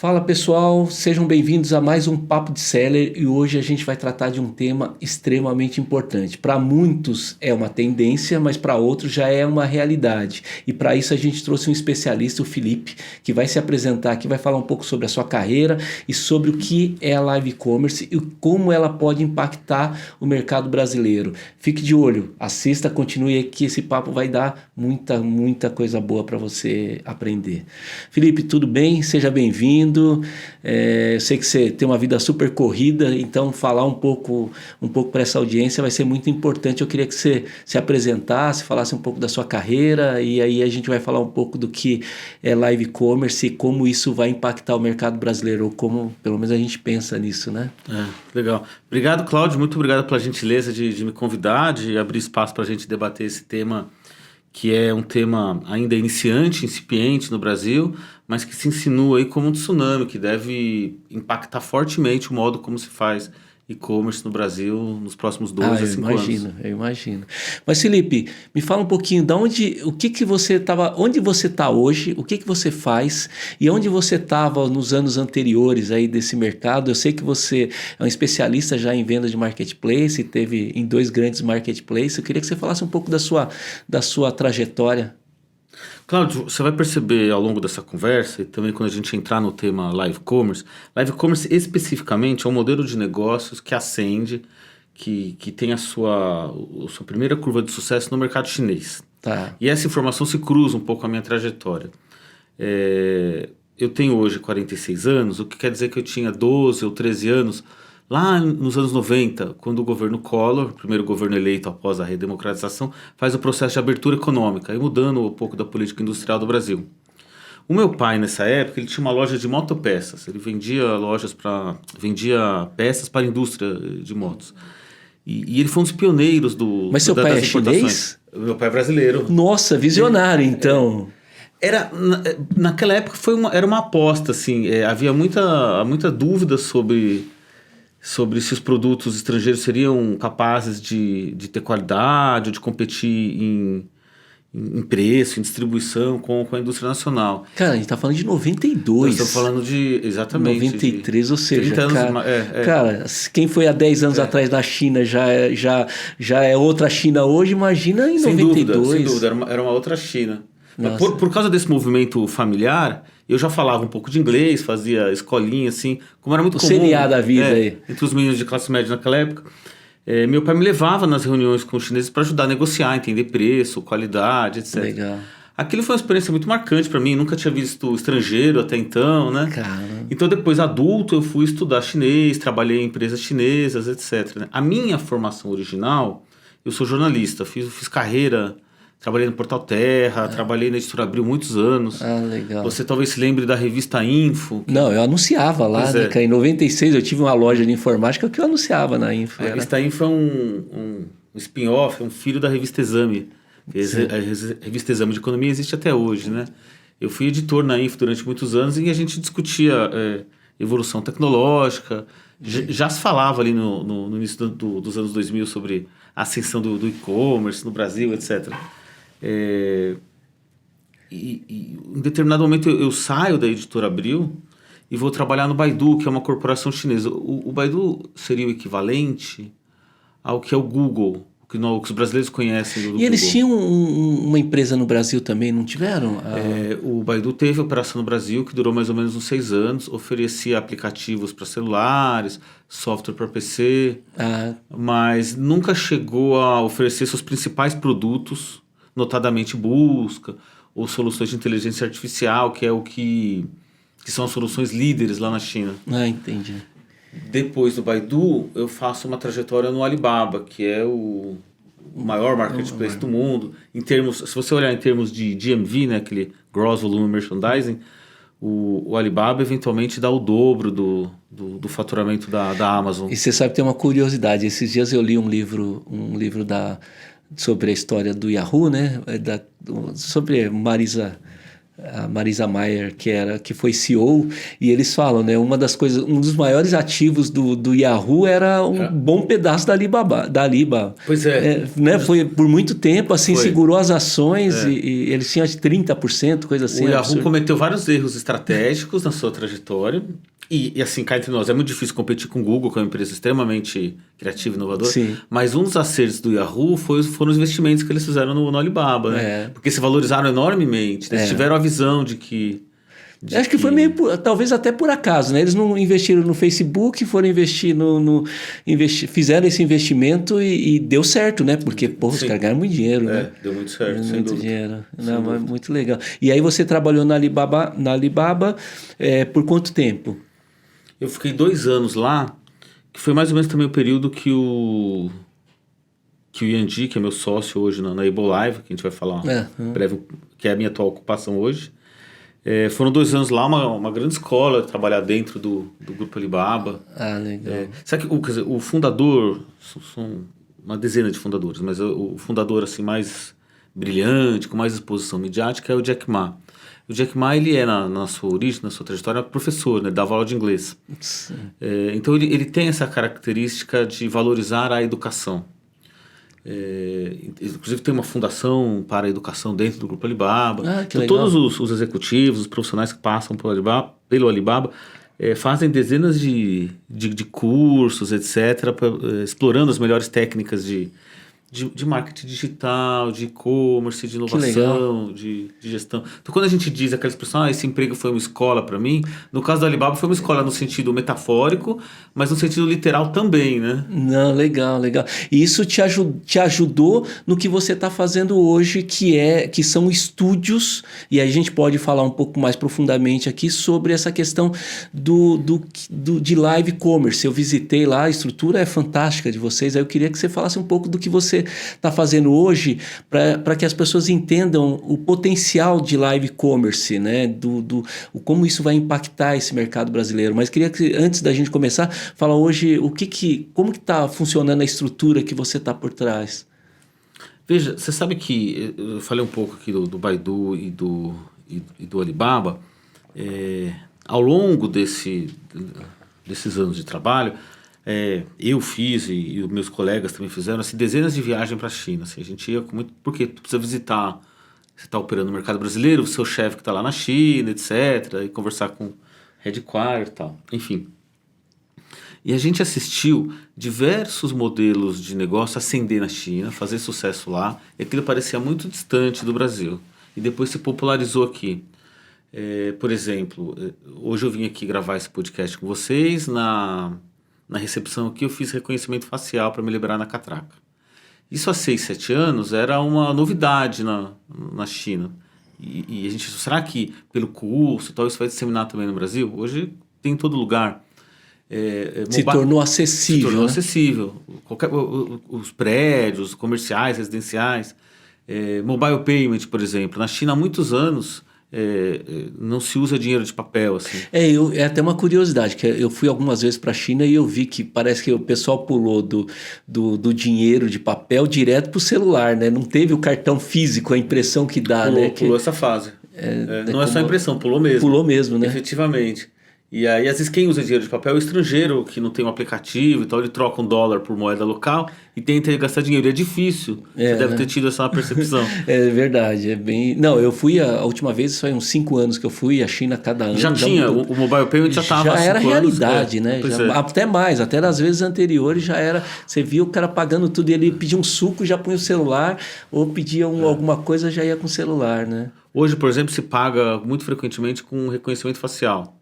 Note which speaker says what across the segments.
Speaker 1: Fala pessoal, sejam bem-vindos a mais um Papo de Seller e hoje a gente vai tratar de um tema extremamente importante. Para muitos é uma tendência, mas para outros já é uma realidade. E para isso a gente trouxe um especialista, o Felipe, que vai se apresentar aqui, vai falar um pouco sobre a sua carreira e sobre o que é a live commerce e como ela pode impactar o mercado brasileiro. Fique de olho, assista, continue aqui, esse papo vai dar muita coisa boa para você aprender. Felipe, tudo bem? Seja bem-vindo. Eu sei que você tem uma vida super corrida, então falar um pouco para essa audiência vai ser muito importante. Eu queria que você se apresentasse, falasse um pouco da sua carreira e aí a gente vai falar um pouco do que é live commerce e como isso vai impactar o mercado brasileiro, ou como pelo menos a gente pensa nisso, né?
Speaker 2: Legal. Obrigado, Cláudio. Muito obrigado pela gentileza de me convidar, de abrir espaço para a gente debater esse tema, que é um tema ainda iniciante, incipiente no Brasil, mas que se insinua aí como um tsunami, que deve impactar fortemente o modo como se faz e-commerce no Brasil nos próximos 12 a 5 anos.
Speaker 1: Eu imagino. Mas Felipe, me fala um pouquinho onde você está hoje, o que você faz e onde você estava nos anos anteriores aí desse mercado. Eu sei que você é um especialista já em venda de marketplace e teve em 2 grandes marketplaces. Eu queria que você falasse um pouco da sua trajetória.
Speaker 2: Cláudio, você vai perceber ao longo dessa conversa e também quando a gente entrar no tema live commerce especificamente é um modelo de negócios que ascende, que tem a sua primeira curva de sucesso no mercado chinês.
Speaker 1: Tá.
Speaker 2: E essa informação se cruza um pouco com a minha trajetória. Eu tenho hoje 46 anos, o que quer dizer que eu tinha 12 ou 13 anos lá nos anos 90, quando o governo Collor, o primeiro governo eleito após a redemocratização, faz o processo de abertura econômica, e mudando um pouco da política industrial do Brasil. O meu pai, nessa época, ele tinha uma loja de motopeças. Ele vendia peças para a indústria de motos. E ele foi um dos pioneiros
Speaker 1: Mas seu pai é chinês?
Speaker 2: Meu pai é brasileiro.
Speaker 1: Nossa, visionário, então.
Speaker 2: Naquela época era uma aposta, assim, havia muita dúvida sobre se os produtos estrangeiros seriam capazes de ter qualidade, de competir em preço, em distribuição com a indústria nacional.
Speaker 1: Cara, a gente tá falando de 92.
Speaker 2: Nós estamos falando exatamente.
Speaker 1: 93, ou seja,
Speaker 2: 30 anos,
Speaker 1: cara, quem foi há 10 anos atrás da China já é outra China hoje, imagina em 92.
Speaker 2: Sem dúvida, era uma outra China. Por causa desse movimento familiar, eu já falava um pouco de inglês, fazia escolinha, assim, como era muito comum.
Speaker 1: O CNA da vida aí.
Speaker 2: Entre os meninos de classe média naquela época. Meu pai me levava nas reuniões com os chineses para ajudar a negociar, entender preço, qualidade, etc.
Speaker 1: Legal.
Speaker 2: Aquilo foi uma experiência muito marcante para mim, nunca tinha visto estrangeiro até então, né?
Speaker 1: Cara.
Speaker 2: Então depois, adulto, eu fui estudar chinês, trabalhei em empresas chinesas, etc. Né? A minha formação original, eu sou jornalista, fiz carreira... Trabalhei no Portal Terra, trabalhei na Editora Abril muitos anos.
Speaker 1: Legal.
Speaker 2: Você talvez se lembre da revista Info.
Speaker 1: Não, eu anunciava lá, né? Em 96 eu tive uma loja de informática que eu anunciava na Info.
Speaker 2: A revista Info é um spin-off, é um filho da revista Exame. A revista Exame de Economia existe até hoje, né? Eu fui editor na Info durante muitos anos e a gente discutia evolução tecnológica. Já se falava ali no início dos anos 2000 sobre a ascensão do e-commerce no Brasil, etc. Em determinado momento eu saio da Editora Abril e vou trabalhar no Baidu, que é uma corporação chinesa. O Baidu seria o equivalente ao que é o Google, que os brasileiros conhecem do Google.
Speaker 1: E eles tinham uma empresa no Brasil também, não tiveram?
Speaker 2: O Baidu teve operação no Brasil, que durou mais ou menos uns 6 anos, oferecia aplicativos para celulares, software para PC, mas nunca chegou a oferecer seus principais produtos, notadamente busca, ou soluções de inteligência artificial, que é o que são as soluções líderes lá na China.
Speaker 1: Entendi.
Speaker 2: Depois do Baidu, eu faço uma trajetória no Alibaba, que é o maior marketplace do mundo. Se você olhar em termos de GMV, né, aquele Gross Volume Merchandising, o Alibaba eventualmente dá o dobro do faturamento da Amazon.
Speaker 1: E você sabe que tem uma curiosidade. Esses dias eu li um livro sobre a história do Yahoo, né? Sobre Marisa a Marisa Mayer, que foi CEO, e eles falam, né, uma das coisas, um dos maiores ativos do Yahoo era um bom pedaço da Alibaba.
Speaker 2: Pois é.
Speaker 1: Né, foi por muito tempo, assim,
Speaker 2: Foi.
Speaker 1: segurou as ações e eles tinham 30%, coisa assim.
Speaker 2: O Yahoo
Speaker 1: absurdo.
Speaker 2: cometeu vários erros estratégicos na sua trajetória. E assim, cá entre nós, é muito difícil competir com o Google, que é uma empresa extremamente criativa e inovadora.
Speaker 1: Sim.
Speaker 2: Mas um dos acertos do Yahoo foram os investimentos que eles fizeram no Alibaba, né? Porque se valorizaram enormemente. Eles tiveram a visão de que...
Speaker 1: Acho que foi meio, talvez até por acaso, né? Eles não investiram no Facebook, foram investir fizeram esse investimento e deu certo, né? Porque, os caras ganharam muito dinheiro, né?
Speaker 2: Deu muito certo, sem
Speaker 1: muito
Speaker 2: dúvida.
Speaker 1: dinheiro. Não, mas muito legal. E aí você trabalhou na Alibaba por quanto tempo?
Speaker 2: Eu fiquei 2 anos lá, que foi mais ou menos também o período que o Yandy, que é meu sócio hoje na Able Live, que a gente vai falar breve, que é a minha atual ocupação hoje. Foram 2 anos lá, uma grande escola, trabalhar dentro do Grupo Alibaba.
Speaker 1: Ah, legal.
Speaker 2: Sabe que quer dizer, o fundador, são uma dezena de fundadores, mas o fundador assim, mais brilhante, com mais exposição midiática, é o Jack Ma. O Jack Ma, ele na sua origem, na sua trajetória, professor, né? Dava aula de inglês. Então ele tem essa característica de valorizar a educação. Inclusive tem uma fundação para a educação dentro do Grupo Alibaba. Então, todos os executivos, os profissionais que passam pelo Alibaba fazem dezenas de cursos, etc., explorando as melhores técnicas de marketing digital, de e-commerce, de inovação, de gestão. Então, quando a gente diz aquela expressão, esse emprego foi uma escola para mim, no caso do Alibaba foi uma escola no sentido metafórico, mas no sentido literal também, né?
Speaker 1: Não, legal. E isso te ajudou no que você está fazendo hoje, que são estúdios, e a gente pode falar um pouco mais profundamente aqui sobre essa questão de live commerce. Eu visitei lá, a estrutura é fantástica de vocês, aí eu queria que você falasse um pouco do que você está fazendo hoje para que as pessoas entendam o potencial de live commerce, né? Como isso vai impactar esse mercado brasileiro. Mas queria que, antes da gente começar, falar hoje como que está funcionando a estrutura que você está por trás.
Speaker 2: Veja, você sabe que eu falei um pouco aqui do Baidu e do Alibaba. Ao longo desses anos de trabalho, eu fiz e os meus colegas também fizeram assim, dezenas de viagens para a China. Assim, a gente ia com muito... Porque tu precisa visitar, você está operando no mercado brasileiro, o seu chefe que está lá na China, etc., e conversar com o headquarter e tal, enfim. E a gente assistiu diversos modelos de negócio ascender na China, fazer sucesso lá, e aquilo parecia muito distante do Brasil. E depois se popularizou aqui. Por exemplo, hoje eu vim aqui gravar esse podcast com vocês, na recepção aqui eu fiz reconhecimento facial para me liberar na catraca. Isso há 6, 7 anos era uma novidade na China. E a gente, será que pelo custo e tal, isso vai disseminar também no Brasil? Hoje tem em todo lugar.
Speaker 1: Se tornou acessível.
Speaker 2: Se tornou acessível. Os prédios comerciais, residenciais. Mobile payment, por exemplo. Na China há muitos anos... não se usa dinheiro de papel assim.
Speaker 1: É até uma curiosidade, que eu fui algumas vezes para a China e eu vi que parece que o pessoal pulou do dinheiro de papel direto para o celular, né? Não teve o cartão físico, a impressão que dá, né?
Speaker 2: Pulou essa fase. Não é só impressão, pulou mesmo.
Speaker 1: Pulou mesmo, né?
Speaker 2: Efetivamente. E aí, às vezes, quem usa dinheiro de papel é o estrangeiro, que não tem um aplicativo e tal, ele troca $1 por moeda local e tenta gastar dinheiro. É difícil. Você deve ter tido essa percepção.
Speaker 1: É verdade. Não, eu fui a última vez, foi uns 5 anos que eu fui, a China cada ano.
Speaker 2: Já tinha, o mobile payment já estava.
Speaker 1: Já era realidade, né? Até mais, até nas vezes anteriores já era. Você via o cara pagando tudo e ele pedia um suco, já punha o celular, ou pedia alguma coisa, já ia com o celular, né?
Speaker 2: Hoje, por exemplo, se paga muito frequentemente com reconhecimento facial.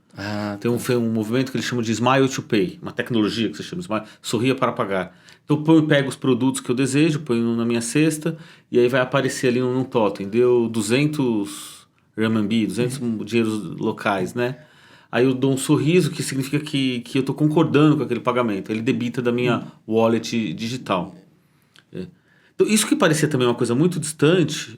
Speaker 2: Tem um movimento que eles chamam de Smile to Pay, uma tecnologia que se chama Smile, sorria para pagar. Então eu pego os produtos que eu desejo, ponho na minha cesta e aí vai aparecer ali num totem, deu 200 RMB, 200 dinheiros locais, né? Aí eu dou um sorriso que significa que eu estou concordando com aquele pagamento, ele debita da minha wallet digital. Então, isso que parecia também uma coisa muito distante,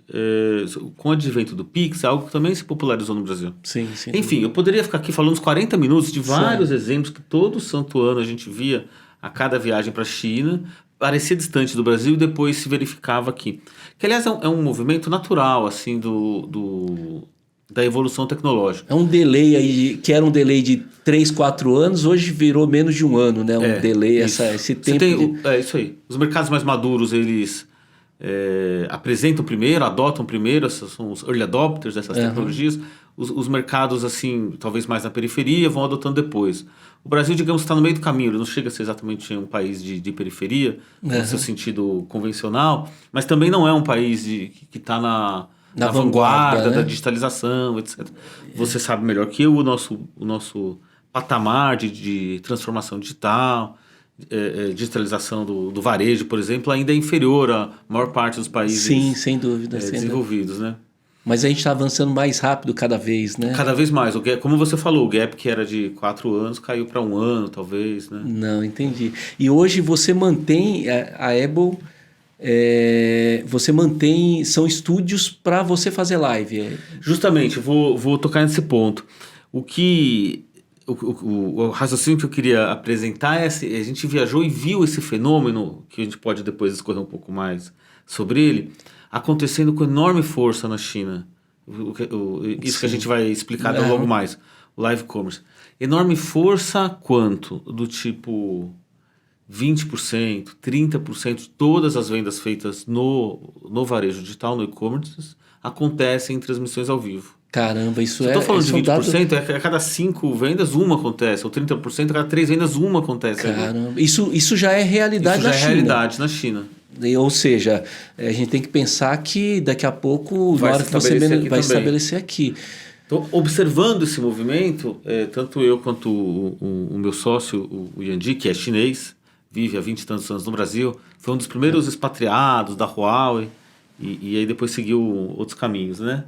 Speaker 2: com o advento do Pix, é algo que também se popularizou no Brasil.
Speaker 1: Sim.
Speaker 2: Enfim, eu poderia ficar aqui falando uns 40 minutos de vários exemplos que todo santo ano a gente via a cada viagem para a China, parecia distante do Brasil e depois se verificava aqui. Que, aliás, é um movimento natural, assim, da evolução tecnológica.
Speaker 1: É um delay aí, que era um delay de 3, 4 anos, hoje virou menos de um ano, né? Um delay, esse tempo.
Speaker 2: É isso aí. Os mercados mais maduros, eles apresentam primeiro, adotam primeiro, esses são os early adopters dessas tecnologias. Os mercados, assim, talvez mais na periferia, vão adotando depois. O Brasil, digamos, está no meio do caminho, ele não chega a ser exatamente um país de periferia, no seu sentido convencional, mas também não é um país que está na vanguarda, né? Da digitalização, etc. Você sabe melhor que eu o nosso patamar de transformação digital, digitalização do varejo, por exemplo, ainda é inferior à maior parte dos países.
Speaker 1: Sim, sem dúvida,
Speaker 2: desenvolvidos, né?
Speaker 1: Mas a gente está avançando mais rápido cada vez, né?
Speaker 2: Cada vez mais. Como você falou, o gap que era de 4 anos caiu para 1 ano, talvez, né?
Speaker 1: Não, entendi. E hoje você mantém a Able, você mantém, são estúdios para você fazer live.
Speaker 2: Justamente, vou tocar nesse ponto. O raciocínio que eu queria apresentar é a gente viajou e viu esse fenômeno, que a gente pode depois discorrer um pouco mais sobre ele, acontecendo com enorme força na China. Isso que a gente vai explicar logo mais. O live commerce. Enorme força quanto? Do tipo 20%, 30% de todas as vendas feitas no varejo digital, no e-commerce, acontecem em transmissões ao vivo.
Speaker 1: Caramba, isso
Speaker 2: Estou falando de 20%, a cada 5 vendas, uma acontece. Ou 30%, a cada 3 vendas, uma acontece.
Speaker 1: Caramba, isso já é realidade na China.
Speaker 2: Isso já é realidade na China.
Speaker 1: Ou seja, a gente tem que pensar que daqui a pouco, na hora que você vai estabelecer aqui.
Speaker 2: Então, observando esse movimento, tanto eu quanto o meu sócio, o Yandi, que é chinês, vive há 20 e tantos anos no Brasil, foi um dos primeiros expatriados da Huawei, e aí depois seguiu outros caminhos, né?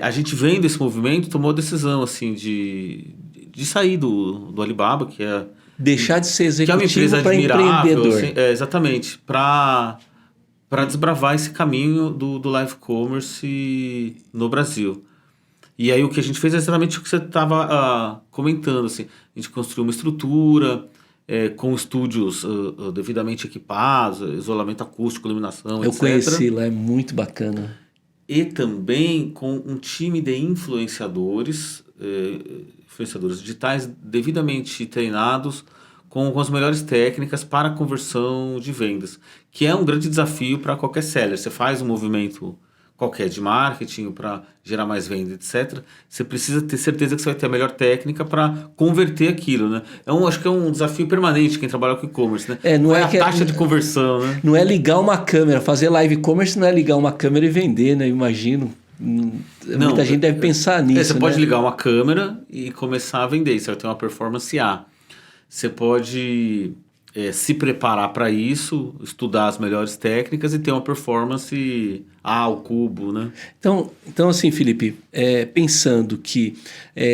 Speaker 2: A gente vendo esse movimento, tomou a decisão assim, de sair do Alibaba, que é...
Speaker 1: Deixar de ser executivo para empreendedor.
Speaker 2: Assim, exatamente, para desbravar esse caminho do live commerce no Brasil. E aí o que a gente fez é exatamente o que você estava comentando. Assim, a gente construiu uma estrutura com estúdios devidamente equipados, isolamento acústico, iluminação,
Speaker 1: etc. Eu conheci lá, é muito bacana.
Speaker 2: E também com um time de influenciadores digitais devidamente treinados com as melhores técnicas para a conversão de vendas, que é um grande desafio para qualquer seller. Você faz um movimento qualquer de marketing para gerar mais venda, etc. Você precisa ter certeza que você vai ter a melhor técnica para converter aquilo, né? Acho que é um desafio permanente quem trabalha com e-commerce, né?
Speaker 1: Não é
Speaker 2: a taxa de conversão, né?
Speaker 1: Não é ligar uma câmera, fazer live e-commerce não é ligar uma câmera e vender, né? Eu imagino. Muita gente deve pensar nisso.
Speaker 2: Você pode ligar uma câmera e começar a vender. Você vai ter uma performance A. Você pode se preparar para isso, estudar as melhores técnicas e ter uma performance A ao cubo, né?
Speaker 1: Então assim, Felipe, pensando que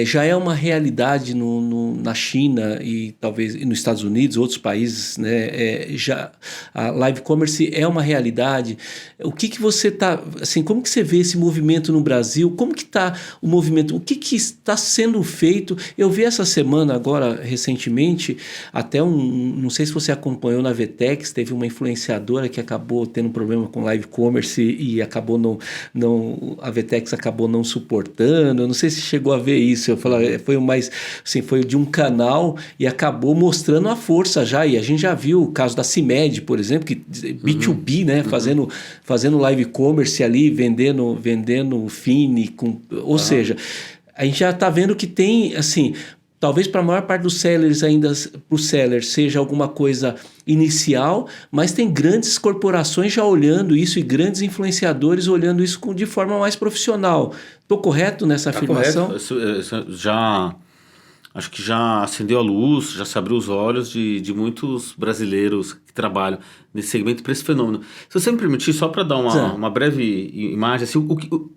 Speaker 1: já é uma realidade na China e talvez nos Estados Unidos, outros países, né? Já a live commerce é uma realidade. O que você está, assim, como que você vê esse movimento no Brasil? Como que está o movimento? O que está sendo feito? Eu vi essa semana agora, recentemente, até não sei se você acompanhou na VTEX, teve uma influenciadora que acabou tendo um problema com live commerce e acabou a VTEX acabou não suportando. Eu não sei se chegou a ver isso. Eu falo, foi de um canal e acabou mostrando a força já. E a gente já viu o caso da CIMED, por exemplo, que B2B, né, fazendo live commerce ali, vendendo Fini, ou seja, a gente já está vendo que tem, assim, talvez para a maior parte dos sellers ainda, para o seller seja alguma coisa inicial, mas tem grandes corporações já olhando isso e grandes influenciadores olhando isso de forma mais profissional. Estou correto nessa afirmação?
Speaker 2: Correto. Isso acho que já acendeu a luz, já se abriu os olhos de muitos brasileiros que trabalham nesse segmento para esse fenômeno. Se você me permitir, só para dar uma breve imagem, assim,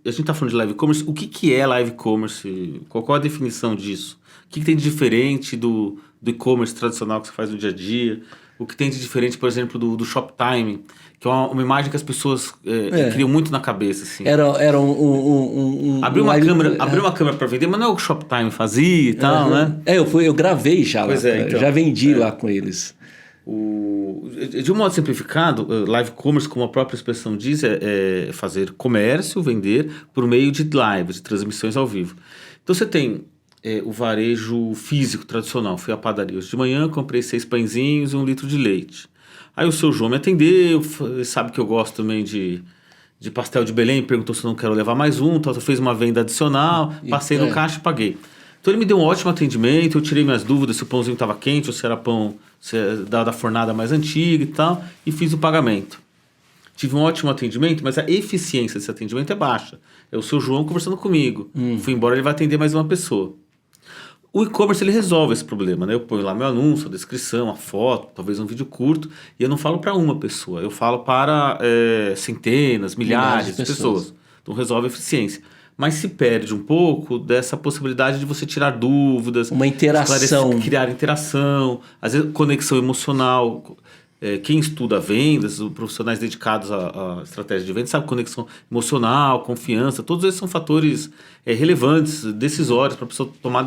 Speaker 2: a gente está falando de live commerce, o que é live commerce? Qual a definição disso? O que tem de diferente do e-commerce tradicional que você faz no dia a dia? O que tem de diferente, por exemplo, do Shoptime, que é uma imagem que as pessoas criam muito na cabeça. Assim.
Speaker 1: Era
Speaker 2: abrir uma câmera para vender, mas não é o que o Shoptime fazia e tal, né?
Speaker 1: Eu gravei já lá,
Speaker 2: então,
Speaker 1: já vendi lá com eles.
Speaker 2: De um modo simplificado, live commerce, como a própria expressão diz, é fazer comércio, vender por meio de lives, de transmissões ao vivo. Então você tem o varejo físico tradicional. Fui à padaria hoje de manhã, comprei 6 pãezinhos e 1 litro de leite. Aí o seu João me atendeu, sabe que eu gosto também de pastel de Belém, perguntou se eu não quero levar mais um, então fez uma venda adicional, passei no caixa e paguei. Então ele me deu um ótimo atendimento, eu tirei minhas dúvidas se o pãozinho estava quente ou se era pão da fornada mais antiga e tal, e fiz o pagamento. Tive um ótimo atendimento, mas a eficiência desse atendimento é baixa. É o seu João conversando comigo. Fui embora, ele vai atender mais uma pessoa. O e-commerce ele resolve esse problema, né? Eu ponho lá meu anúncio, a descrição, a foto, talvez um vídeo curto, e eu não falo para uma pessoa, eu falo para centenas, milhares de pessoas. Então resolve a eficiência. Mas se perde um pouco dessa possibilidade de você tirar dúvidas,
Speaker 1: uma interação,
Speaker 2: criar interação, às vezes conexão emocional. Quem estuda vendas, os profissionais dedicados à estratégia de vendas, sabe conexão emocional, confiança, todos esses são fatores relevantes, decisórios para a pessoa tomar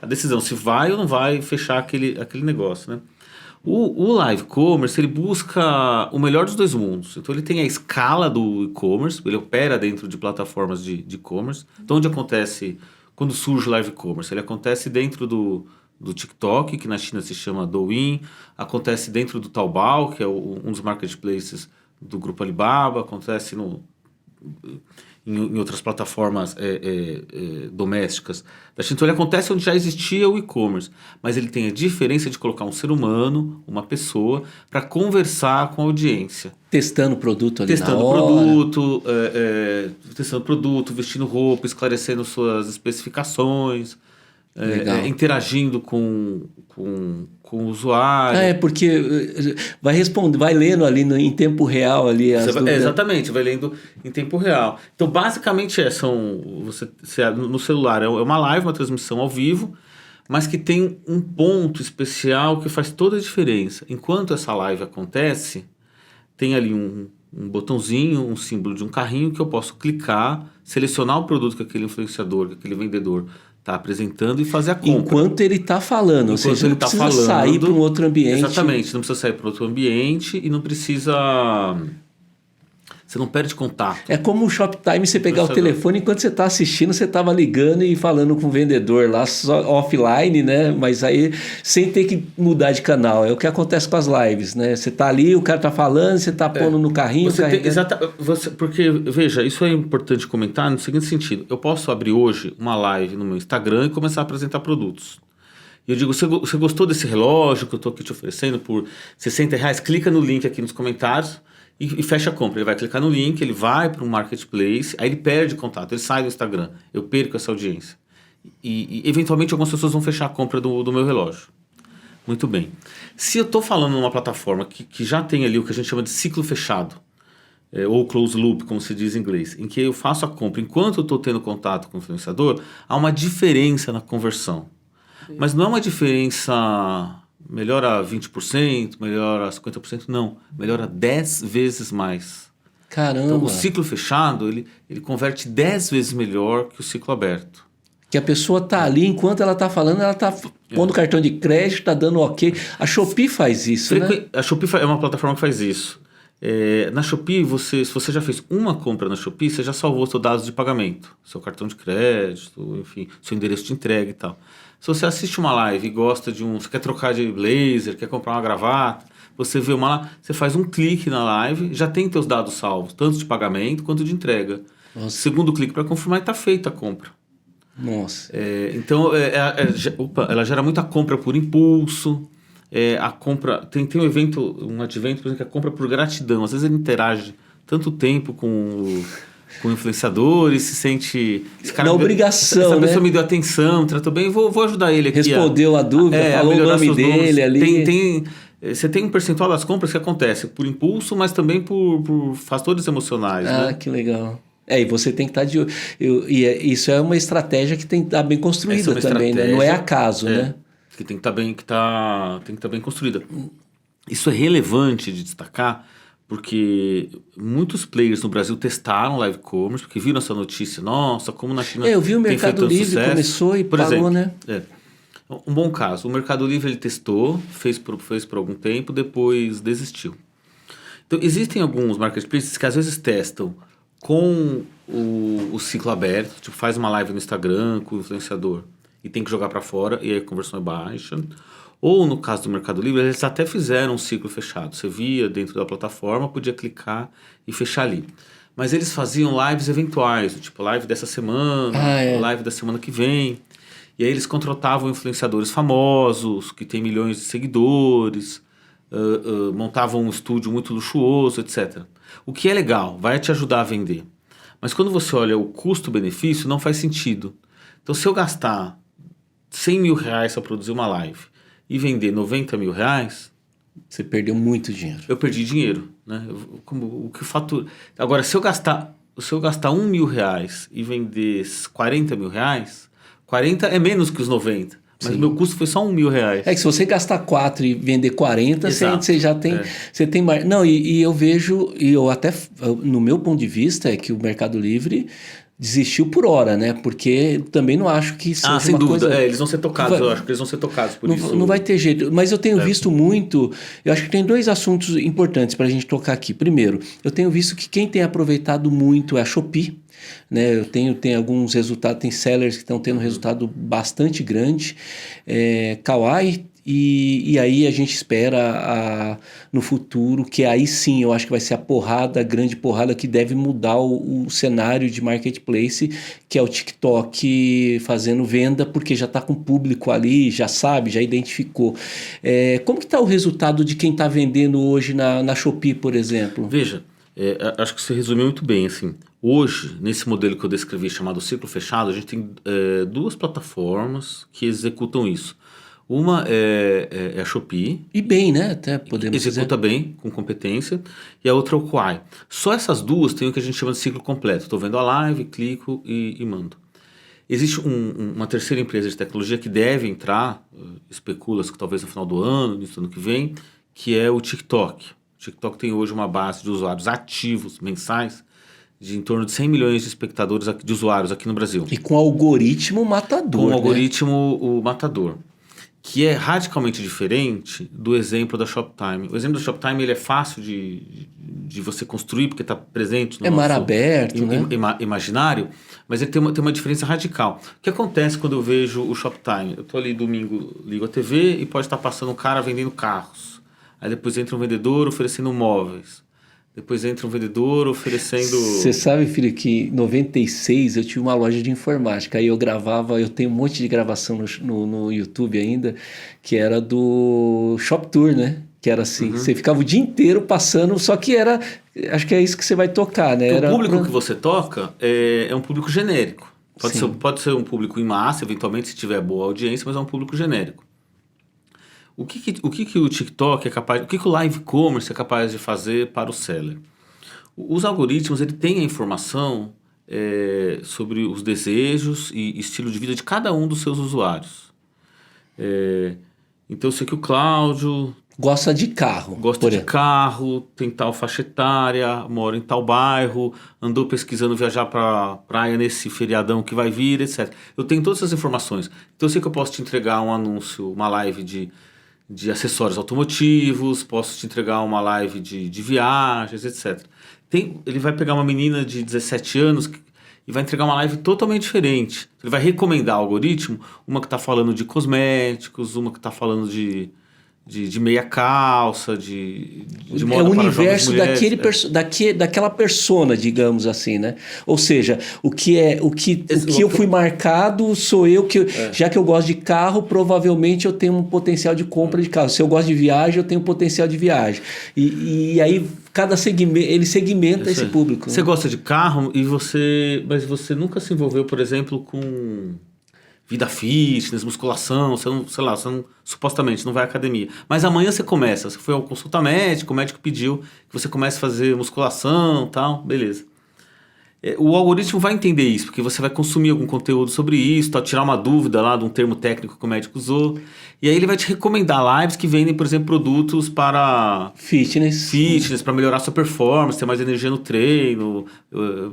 Speaker 2: a decisão se vai ou não vai fechar aquele negócio, né? O live commerce, ele busca o melhor dos dois mundos. Então ele tem a escala do e-commerce, ele opera dentro de plataformas de e-commerce. Então onde acontece, quando surge o live commerce? Ele acontece dentro do TikTok, que na China se chama Douyin, acontece dentro do Taobao, que é um dos marketplaces do grupo Alibaba, acontece em outras plataformas domésticas da China. Então ele acontece onde já existia o e-commerce, mas ele tem a diferença de colocar um ser humano, uma pessoa, para conversar com a audiência.
Speaker 1: Testando o produto ali na hora.
Speaker 2: Testando produto, vestindo roupa, esclarecendo suas especificações. Interagindo com o usuário.
Speaker 1: Porque vai responder, vai lendo ali em tempo real ali as dúvidas.
Speaker 2: Exatamente, vai lendo em tempo real. Então, basicamente, no celular é uma live, uma transmissão ao vivo, mas que tem um ponto especial que faz toda a diferença. Enquanto essa live acontece, tem ali um botãozinho, um símbolo de um carrinho que eu posso clicar, selecionar o produto que aquele influenciador, que aquele vendedor está apresentando e fazer a compra.
Speaker 1: Enquanto ele está falando, ou seja, não precisa sair para um outro ambiente.
Speaker 2: Exatamente, não precisa sair para outro ambiente e não precisa... Você não perde contato.
Speaker 1: É como o Shoptime, você pegar o telefone, enquanto você está assistindo, você estava ligando e falando com o vendedor lá, só offline, né? Mas aí, sem ter que mudar de canal. É o que acontece com as lives, né? Você está ali, o cara está falando, você está pondo no carrinho...
Speaker 2: Porque, veja, isso é importante comentar no seguinte sentido. Eu posso abrir hoje uma live no meu Instagram e começar a apresentar produtos. E eu digo, você gostou desse relógio que eu estou aqui te oferecendo por R$60? Clica no link aqui nos comentários. E fecha a compra. Ele vai clicar no link, ele vai para um marketplace, aí ele perde contato, ele sai do Instagram. Eu perco essa audiência. E eventualmente algumas pessoas vão fechar a compra do meu relógio. Muito bem. Se eu estou falando numa plataforma que já tem ali o que a gente chama de ciclo fechado, ou close loop, como se diz em inglês, em que eu faço a compra enquanto eu estou tendo contato com o influenciador, há uma diferença na conversão. Sim. Mas não é uma diferença... melhora 20%, melhora 50%, não. Melhora 10 vezes mais.
Speaker 1: Caramba!
Speaker 2: Então, o ciclo fechado, ele converte 10 vezes melhor que o ciclo aberto.
Speaker 1: Que a pessoa está ali, enquanto ela está falando, ela está pondo cartão de crédito, está dando ok. A Shopee faz isso, né?
Speaker 2: A Shopee é uma plataforma que faz isso. Na Shopee, se você já fez uma compra na Shopee, você já salvou seus dados de pagamento. Seu cartão de crédito, enfim, seu endereço de entrega e tal. Se você assiste uma live e gosta você quer trocar de blazer, quer comprar uma gravata, você vê você faz um clique na live, já tem teus dados salvos, tanto de pagamento quanto de entrega. Nossa. Segundo clique para confirmar e está feita a compra.
Speaker 1: Nossa.
Speaker 2: Então, ela gera muita compra por impulso. A compra tem um advento, por exemplo, que é a compra por gratidão. Às vezes ele interage tanto tempo com o influenciador e se sente... Esse cara,
Speaker 1: na obrigação,
Speaker 2: essa pessoa me deu atenção, tratou bem, vou ajudar ele aqui.
Speaker 1: Respondeu a dúvida, falou o nome dele ali.
Speaker 2: Você tem um percentual das compras que acontece por impulso, mas também por fatores emocionais.
Speaker 1: Né? Que legal. E você tem que estar de olho. Isso é uma estratégia que tem que estar bem construída também, né? Não é acaso, né?
Speaker 2: Que tem que estar bem construída. Isso é relevante de destacar, porque muitos players no Brasil testaram live commerce, porque viram essa notícia, nossa, como na China
Speaker 1: eu vi o Mercado Livre
Speaker 2: sucesso.
Speaker 1: Começou e parou,
Speaker 2: exemplo,
Speaker 1: né?
Speaker 2: Um bom caso, o Mercado Livre ele testou, fez por algum tempo, depois desistiu. Então, existem alguns marketplaces que às vezes testam com o ciclo aberto, tipo faz uma live no Instagram com o influenciador e tem que jogar para fora e aí a conversão é baixa. Ou no caso do Mercado Livre, eles até fizeram um ciclo fechado. Você via dentro da plataforma, podia clicar e fechar ali. Mas eles faziam lives eventuais, tipo live dessa semana, live da semana que vem. E aí eles contratavam influenciadores famosos, que têm milhões de seguidores, montavam um estúdio muito luxuoso, etc. O que é legal, vai te ajudar a vender. Mas quando você olha o custo-benefício, não faz sentido. Então, se eu gastar 100 mil reais para produzir uma live e vender 90 mil reais...
Speaker 1: Você perdeu muito dinheiro.
Speaker 2: Eu perdi dinheiro, né? O que fatura... Agora, se eu gastar 1 mil reais e vender 40 mil reais, 40 é menos que os 90. Mas o meu custo foi só 1 mil reais.
Speaker 1: É que se você gastar 4 e vender 40, você já tem, você tem mais. Não, e eu vejo, e eu até, no meu ponto de vista, é que o Mercado Livre desistiu por hora, né? Porque também não acho que seja
Speaker 2: sem
Speaker 1: uma
Speaker 2: dúvida.
Speaker 1: coisa...
Speaker 2: Eles vão ser tocados, eu acho que eles vão ser tocados por isso.
Speaker 1: Não vai ter jeito. Mas eu tenho visto muito... Eu acho que tem 2 assuntos importantes para a gente tocar aqui. Primeiro, eu tenho visto que quem tem aproveitado muito é a Shopee. Né? Eu tenho alguns resultados, tem sellers que estão tendo um resultado bastante grande. Kawaii... E aí a gente espera no futuro, que aí sim eu acho que vai ser a grande porrada que deve mudar o cenário de marketplace, que é o TikTok fazendo venda, porque já está com o público ali, já sabe, já identificou. Como que está o resultado de quem está vendendo hoje na Shopee, por exemplo?
Speaker 2: Veja, acho que você resumiu muito bem. Assim, hoje, nesse modelo que eu descrevi chamado ciclo fechado, a gente tem 2 plataformas que executam isso. Uma é a Shopee.
Speaker 1: E bem, né? Até podemos
Speaker 2: executa bem, com competência. E a outra é o Kuai. Só essas 2 tem o que a gente chama de ciclo completo. Estou vendo a live, clico e mando. Existe uma terceira empresa de tecnologia que deve entrar, especula-se que talvez no final do ano, no ano que vem, que é o TikTok. O TikTok tem hoje uma base de usuários ativos mensais de em torno de 100 milhões de espectadores, de usuários aqui no Brasil.
Speaker 1: E com algoritmo matador.
Speaker 2: Com algoritmo o matador. Que é radicalmente diferente do exemplo da Shoptime. O exemplo da Shoptime ele é fácil de você construir, porque está presente no
Speaker 1: mar aberto, né?
Speaker 2: Imaginário, mas ele tem uma diferença radical. O que acontece quando eu vejo o Shoptime? Eu estou ali domingo, ligo a TV e pode estar passando um cara vendendo carros. Aí depois entra um vendedor oferecendo móveis. Depois entra um vendedor oferecendo...
Speaker 1: Você sabe, filho, que em 96 eu tinha uma loja de informática. Aí eu tenho um monte de gravação no YouTube ainda, que era do Shop Tour, né? Que era assim, você ficava o dia inteiro passando, só que acho que é isso que você vai tocar, né?
Speaker 2: O público que você toca é um público genérico. Pode ser um público em massa, eventualmente, se tiver boa audiência, mas é um público genérico. O que o TikTok é capaz... O que o live commerce é capaz de fazer para o seller? Os algoritmos, ele tem a informação sobre os desejos e estilo de vida de cada um dos seus usuários. Então, eu sei que o Cláudio...
Speaker 1: Gosta de carro.
Speaker 2: Tem tal faixa etária, mora em tal bairro, andou pesquisando viajar para praia nesse feriadão que vai vir, etc. Eu tenho todas essas informações. Então, eu sei que eu posso te entregar um anúncio, uma live de acessórios automotivos, posso te entregar uma live de viagens, etc. Ele vai pegar uma menina de 17 anos e vai entregar uma live totalmente diferente. Ele vai recomendar ao algoritmo uma que está falando de cosméticos, uma que está falando de meia calça, de moda
Speaker 1: o
Speaker 2: para
Speaker 1: universo
Speaker 2: jovens mulheres,
Speaker 1: daquela persona, digamos assim, né? Ou seja, o que eu fui marcado sou eu que já que eu gosto de carro, provavelmente eu tenho um potencial de compra de carro. Se eu gosto de viagem, eu tenho um potencial de viagem. E aí cada segmento, ele segmenta esse público.
Speaker 2: Você gosta de carro mas você nunca se envolveu, por exemplo, com vida fitness, musculação, você supostamente não vai à academia. Mas amanhã você começa, você foi ao consulta médico, o médico pediu que você comece a fazer musculação e tal, beleza. O algoritmo vai entender isso, porque você vai consumir algum conteúdo sobre isso, tirar uma dúvida lá de um termo técnico que o médico usou. E aí ele vai te recomendar lives que vendem, por exemplo, produtos para
Speaker 1: fitness,
Speaker 2: para melhorar sua performance, ter mais energia no treino,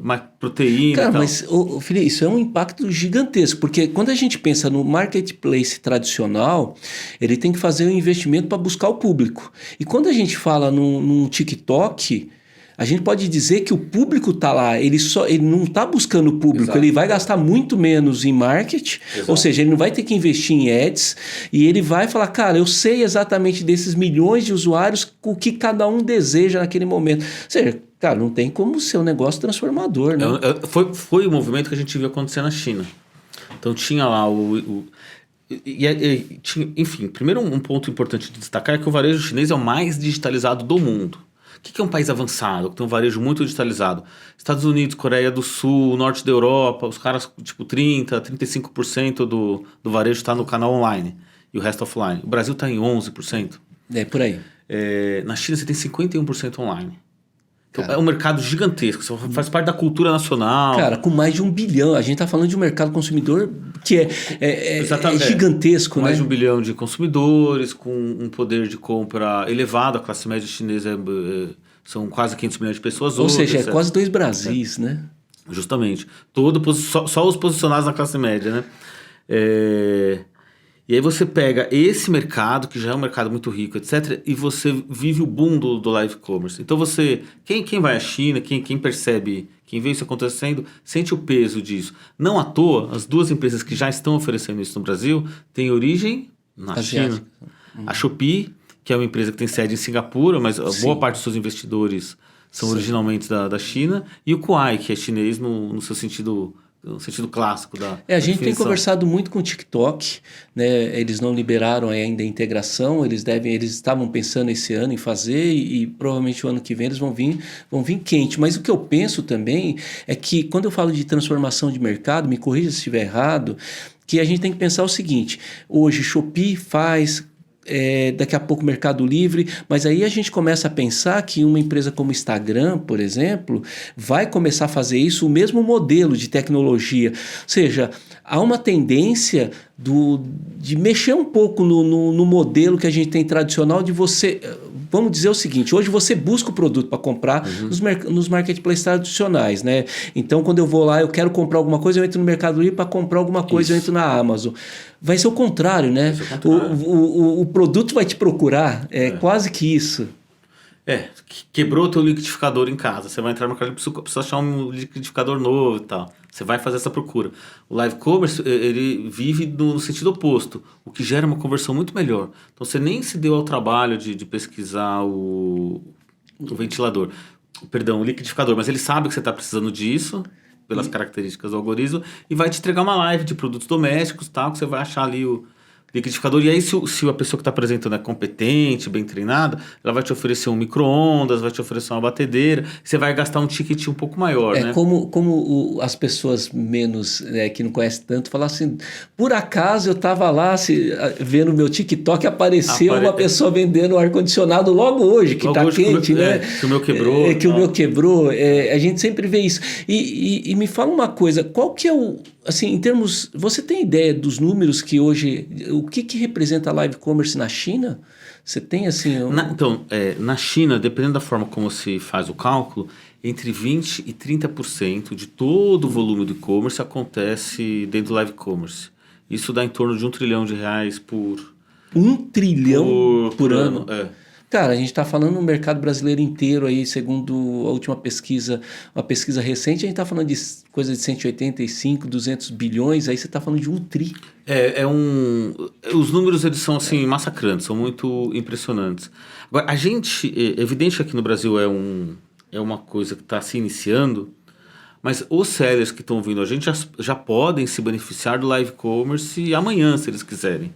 Speaker 2: mais proteína.
Speaker 1: Cara,
Speaker 2: e tal.
Speaker 1: mas, Felipe, isso é um impacto gigantesco, porque quando a gente pensa no marketplace tradicional, ele tem que fazer um investimento para buscar o público. E quando a gente fala num TikTok, a gente pode dizer que o público está lá, ele não está buscando o público,
Speaker 2: Exato.
Speaker 1: ele vai gastar muito menos em marketing,
Speaker 2: Exato.
Speaker 1: ou seja, ele não vai ter que investir em ads, e ele vai falar, cara, eu sei exatamente desses milhões de usuários o que cada um deseja naquele momento. Ou seja, cara, não tem como ser um negócio transformador, né?
Speaker 2: Foi o movimento que a gente viu acontecer na China. Então tinha lá enfim, primeiro um ponto importante de destacar é que o varejo chinês é o mais digitalizado do mundo. O que é um país avançado, que tem um varejo muito digitalizado? Estados Unidos, Coreia do Sul, norte da Europa, os caras, tipo, 35% do varejo está no canal online e o resto offline. O Brasil está em 11%.
Speaker 1: É, por aí.
Speaker 2: Na China você tem 51% online. Então é um mercado gigantesco, faz parte da cultura nacional.
Speaker 1: Cara, com mais de 1 bilhão, a gente está falando de um mercado consumidor que é gigantesco,
Speaker 2: com mais
Speaker 1: né?
Speaker 2: de 1 bilhão de consumidores, com um poder de compra elevado, a classe média chinesa são quase 500 milhões de pessoas.
Speaker 1: Ou seja,
Speaker 2: etc.
Speaker 1: é quase 2 Brasis, né?
Speaker 2: Justamente. Só os posicionados na classe média, né? E aí você pega esse mercado, que já é um mercado muito rico, etc., e você vive o boom do live commerce. Então quem vai à China, quem percebe, quem vê isso acontecendo, sente o peso disso. Não à toa, as duas empresas que já estão oferecendo isso no Brasil têm origem na China. A Shopee, que é uma empresa que tem sede em Singapura, mas a boa parte dos seus investidores são originalmente da China, e o Kuai, que é chinês no seu sentido clássico da
Speaker 1: a gente
Speaker 2: definição.
Speaker 1: tem conversado muito com o TikTok, né? Eles não liberaram ainda a integração, eles estavam pensando esse ano em fazer e provavelmente o ano que vem eles vão vir quente. Mas o que eu penso também é que quando eu falo de transformação de mercado, me corrija se estiver errado, que a gente tem que pensar o seguinte: hoje Shopee faz, daqui a pouco Mercado Livre, mas aí a gente começa a pensar que uma empresa como Instagram, por exemplo, vai começar a fazer isso, o mesmo modelo de tecnologia. Ou seja, há uma tendência de mexer um pouco no modelo que a gente tem tradicional de você... Vamos dizer o seguinte, hoje você busca o produto para comprar nos marketplaces tradicionais, né? Então, quando eu vou lá, eu quero comprar alguma coisa, eu entro no Mercado Livre, para comprar alguma coisa, eu entro na Amazon. Vai ser o contrário, né? O produto vai te procurar, quase que isso.
Speaker 2: Quebrou o teu liquidificador em casa, você vai entrar no Mercado Livre, precisa achar um liquidificador novo e tal. Você vai fazer essa procura. O live commerce, ele vive no sentido oposto, o que gera uma conversão muito melhor. Então você nem se deu ao trabalho de pesquisar o ventilador, o liquidificador, mas ele sabe que você está precisando disso, pelas características do algoritmo, e vai te entregar uma live de produtos domésticos, tal, que você vai achar ali o liquidificador. E aí, se a pessoa que está apresentando é competente, bem treinada, ela vai te oferecer um micro-ondas, vai te oferecer uma batedeira, você vai gastar um ticket um pouco maior, né?
Speaker 1: Como as pessoas menos, que não conhecem tanto, falam assim, por acaso eu estava lá vendo meu TikTok, apareceu uma pessoa vendendo ar-condicionado logo hoje, que está quente, né?
Speaker 2: Que o meu quebrou.
Speaker 1: Que o meu quebrou. A gente sempre vê isso. E me fala uma coisa, qual que é assim, em termos... Você tem ideia dos números que hoje... O que representa a live commerce na China? Você tem assim...
Speaker 2: Na China, dependendo da forma como se faz o cálculo, entre 20% e 30% de todo o volume do e-commerce acontece dentro do live commerce. Isso dá em torno de R$1 trilhão por...
Speaker 1: 1 trilhão por ano? Cara, a gente está falando no mercado brasileiro inteiro aí, segundo a última pesquisa, uma pesquisa recente, a gente está falando de coisa de 185, 200 bilhões, aí você está falando de 1 tri.
Speaker 2: Os números, eles são assim, massacrantes, são muito impressionantes. Agora, é evidente que aqui no Brasil é uma coisa que está se iniciando, mas os sellers que estão vindo a gente já podem se beneficiar do live commerce amanhã, se eles quiserem.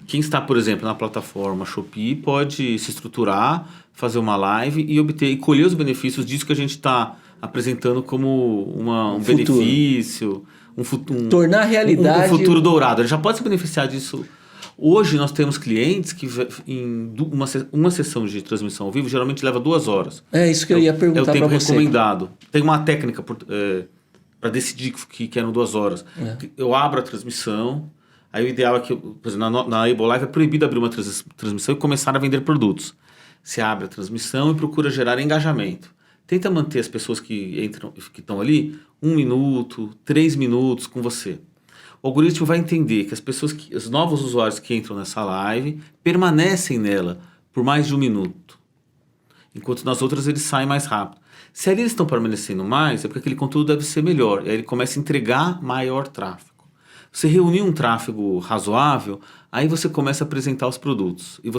Speaker 2: Quem está, por exemplo, na plataforma Shopee pode se estruturar, fazer uma live e colher os benefícios disso que a gente está apresentando como um benefício,
Speaker 1: tornar realidade
Speaker 2: um futuro dourado. Ele já pode se beneficiar disso Hoje nós temos clientes que em uma sessão de transmissão ao vivo geralmente leva 2 horas.
Speaker 1: É isso que eu ia perguntar para você.
Speaker 2: É o tempo recomendado. Tem uma técnica para decidir que eram 2 horas. Eu abro a transmissão, aí o ideal é que, por exemplo, na EboLive é proibido abrir uma transmissão e começar a vender produtos. Você abre a transmissão e procura gerar engajamento. Tenta manter as pessoas que estão ali 1 minuto, 3 minutos com você. O algoritmo vai entender que os novos usuários que entram nessa live permanecem nela por mais de 1 minuto. Enquanto nas outras eles saem mais rápido. Se ali eles estão permanecendo mais, é porque aquele conteúdo deve ser melhor. E aí ele começa a entregar maior tráfego. Você reunir um tráfego razoável, aí você começa a apresentar os produtos. E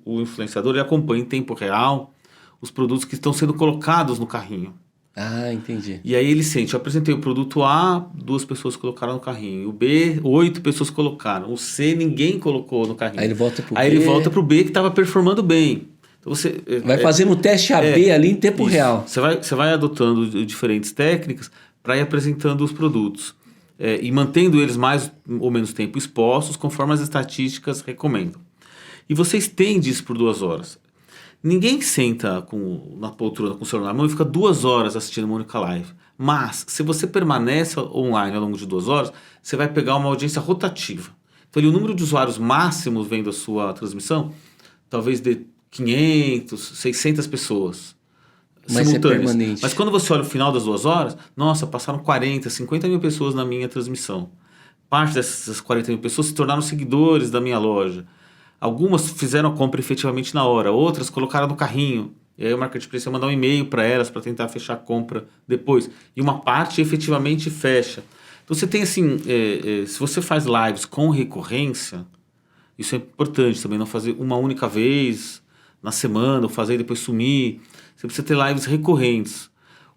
Speaker 2: o influenciador ele acompanha em tempo real os produtos que estão sendo colocados no carrinho.
Speaker 1: Ah, entendi.
Speaker 2: E aí ele sente, eu apresentei o produto A, 2 pessoas colocaram no carrinho. O B, 8 pessoas colocaram. O C, ninguém colocou no carrinho.
Speaker 1: Aí ele volta pro B.
Speaker 2: Aí ele volta pro B que estava performando bem. Então você
Speaker 1: vai fazendo o teste AB ali em tempo real.
Speaker 2: Você vai adotando diferentes técnicas para ir apresentando os produtos. E mantendo eles mais ou menos tempo expostos, conforme as estatísticas recomendam. E você estende isso por 2 horas. Ninguém senta na poltrona com o celular na mão e fica 2 horas assistindo uma única live. Mas, se você permanece online ao longo de 2 horas, você vai pegar uma audiência rotativa. Então, o número de usuários máximos vendo a sua transmissão, talvez de 500, 600 pessoas simultâneas. Mas quando você olha o final das 2 horas, nossa, passaram 40, 50 mil pessoas na minha transmissão. Parte dessas 40 mil pessoas se tornaram seguidores da minha loja. Algumas fizeram a compra efetivamente na hora, outras colocaram no carrinho. E aí o Marketplace vai mandar um e-mail para elas para tentar fechar a compra depois. E uma parte efetivamente fecha. Então você tem assim, se você faz lives com recorrência, isso é importante também, não fazer uma única vez na semana, ou fazer e depois sumir. Você precisa ter lives recorrentes.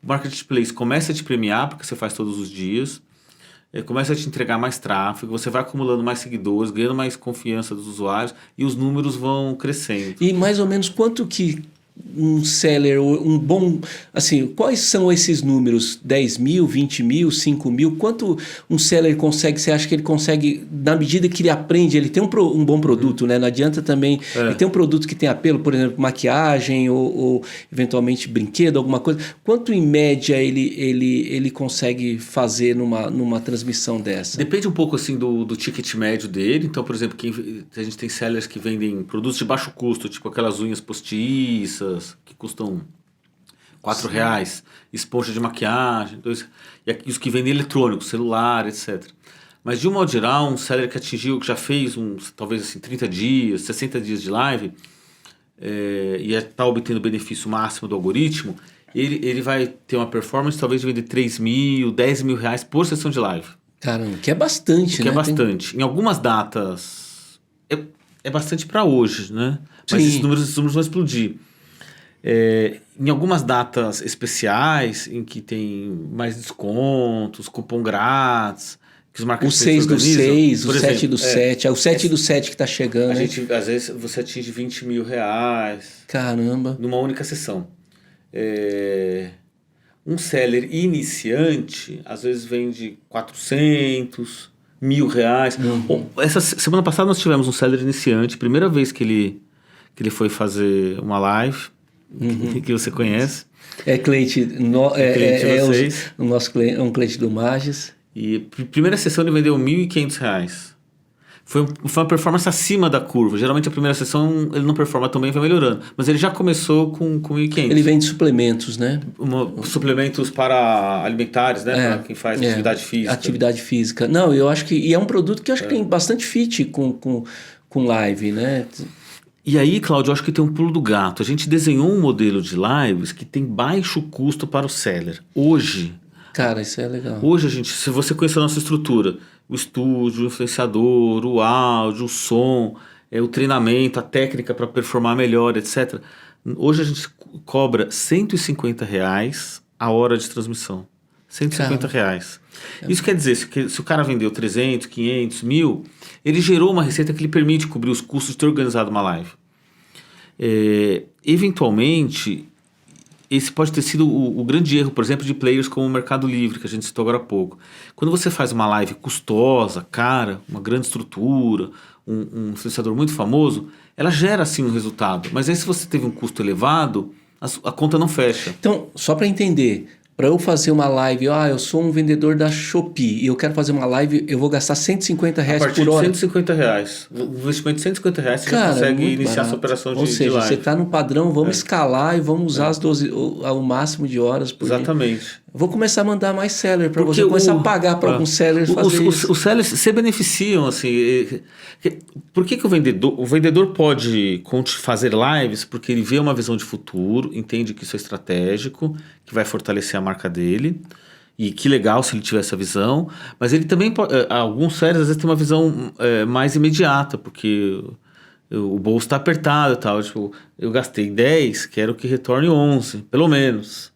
Speaker 2: O Marketplace começa a te premiar, porque você faz todos os dias. Começa a te entregar mais tráfego, você vai acumulando mais seguidores, ganhando mais confiança dos usuários e os números vão crescendo.
Speaker 1: E mais ou menos quanto que um seller, um bom... Assim, quais são esses números? 10 mil, 20 mil, 5 mil? Quanto um seller consegue? Você acha que ele consegue, na medida que ele aprende, ele tem um bom produto, né? Não adianta também... Ele tem um produto que tem apelo, por exemplo, maquiagem ou eventualmente brinquedo, alguma coisa. Quanto em média ele consegue fazer numa transmissão dessa?
Speaker 2: Depende um pouco assim do ticket médio dele. Então, por exemplo, a gente tem sellers que vendem produtos de baixo custo, tipo aquelas unhas postiças, que custam R$4, esponja de maquiagem, e os que vendem eletrônicos, celular, etc. Mas de um modo geral, um seller que já fez talvez assim, 30 dias, 60 dias de live, e está obtendo o benefício máximo do algoritmo, ele vai ter uma performance talvez de vender 3 mil, 10 mil reais por sessão de live.
Speaker 1: Caramba, que é bastante, né?
Speaker 2: Que é bastante. Em algumas datas, é bastante para hoje, né? Mas esses números vão explodir. Em algumas datas especiais, em que tem mais descontos, cupom grátis, que os marketplaces
Speaker 1: organizam. O 6 do 6, o 7 do 7, é o 7 do 7 que está chegando.
Speaker 2: Às vezes você atinge 20 mil reais.
Speaker 1: Caramba.
Speaker 2: Numa única sessão. Um seller iniciante, às vezes vende 400, R$1.000. Essa semana passada nós tivemos um seller iniciante, primeira vez que ele foi fazer uma live, que você conhece.
Speaker 1: É cliente de vocês. O nosso cliente é um cliente do Magis.
Speaker 2: E primeira sessão ele vendeu R$1.500. Foi uma performance acima da curva. Geralmente a primeira sessão ele não performa tão bem, vai melhorando. Mas ele já começou com R$1.500.
Speaker 1: Ele vende suplementos, né?
Speaker 2: Suplementos para alimentares, né? Para quem faz atividade física.
Speaker 1: Atividade física. Não, eu acho que... E é um produto que eu acho que tem bastante fit com live, né?
Speaker 2: E aí, Cláudio, eu acho que tem um pulo do gato. A gente desenhou um modelo de lives que tem baixo custo para o seller. Hoje...
Speaker 1: Cara, isso é legal.
Speaker 2: Hoje, se você conhecer a nossa estrutura, o estúdio, o influenciador, o áudio, o som, o treinamento, a técnica para performar melhor, etc. Hoje a gente cobra R$150 a hora de transmissão. R$150. Isso quer dizer, se o cara vendeu 300, 500, 1.000, ele gerou uma receita que lhe permite cobrir os custos de ter organizado uma live. Eventualmente, esse pode ter sido o grande erro, por exemplo, de players como o Mercado Livre, que a gente citou agora há pouco. Quando você faz uma live custosa, cara, uma grande estrutura, um influenciador muito famoso, ela gera sim um resultado. Mas aí se você teve um custo elevado, a conta não fecha.
Speaker 1: Então, só para entender, para eu fazer uma live, eu sou um vendedor da Shopee e eu quero fazer uma live, eu vou gastar R$150
Speaker 2: A partir
Speaker 1: por hora.
Speaker 2: de R$150. Um investimento de R$150, você já consegue iniciar essa operação de live.
Speaker 1: Ou seja, você está no padrão, vamos escalar e vamos usar as 12, o máximo de horas por dia.
Speaker 2: Exatamente.
Speaker 1: Vou começar a mandar mais seller para você, começar a pagar para alguns sellers fazer isso.
Speaker 2: Os sellers se beneficiam, assim. Por que o vendedor pode fazer lives? Porque ele vê uma visão de futuro, entende que isso é estratégico, que vai fortalecer a marca dele. E que legal se ele tiver essa visão. Mas ele também pode, alguns sellers às vezes têm uma visão mais imediata, porque o bolso está apertado e tal. Tipo, eu gastei 10, quero que retorne 11, pelo menos.